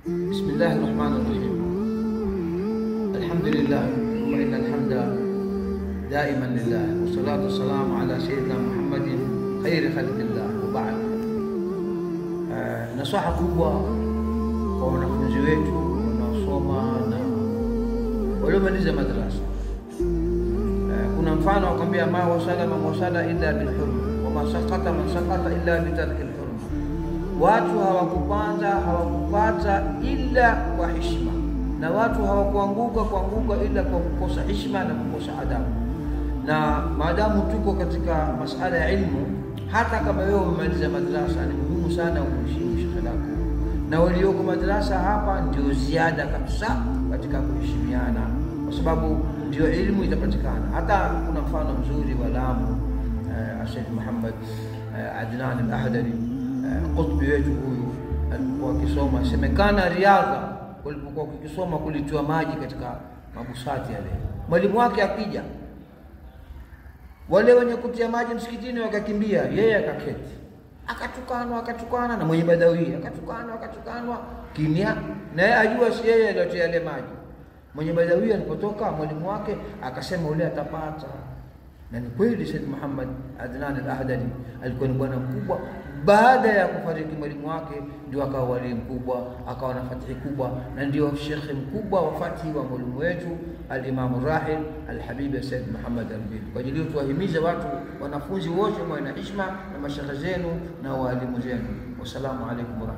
بسم الله الرحمن الرحيم. الحمد لله وإن الحمد دائما لله والصلاة والسلام على سيدنا محمد خير خلق الله وبعد. Nasaha kubwa kwa wanafunzi wetu wanaosoma na waliomaliza madrasa. Kuna mfano akwambia ma wasala illa bil hurma wa ma saqata man saqata illa bi tarkil hurma. Watu hawakupata illa kwa heshima, na watu hawakuanguka illa kwa kukosa heshima na kukosa adabu. Na maadamu tuko katika masala ya ilmu, hata kama wewe umemaliza madrasa, ni muhimu sana uheshimu shekhe lako, na walioko madrasa hapa ndio ziada kabisa katika kuheshimiana, kwa sababu ndio elimu itapatikana. Hata kuna mfano mzuri wa Lamu, Sheikh Muhammad Adnan al-Ahdari, qutbi wetu huyu, alipokuwa akisoma, semekana Riadha walipokuwa wakisoma kulitoa maji katika mabusati yale, mwalimu wake akija, wale wenye kutia maji msikitini wakakimbia, yeye akaketi, akatukana na mwenye Badawi, akatukanwa kimya, na yeye ajua si yeye aliyotia yale maji. Mwenye Badawi alipotoka, mwalimu wake akasema ule atapata. Na ni kweli Said Muhammad Adnan al-Ahdari alikuwa ni bwana mkubwa. Baada ya kufariki mwalimu wake ndio akawa wali mkubwa, akawa na fatihi kubwa, na ndio shekhe mkubwa wa fatihi wa mwalimu wetu al-Imam Rahil al-Habib Said Muhammad al-Bili. Kwa ajili tuwahimize watu, wanafunzi wote mwe na heshima na mashekhe zenu na walimu zenu. Wassalamu alaykum.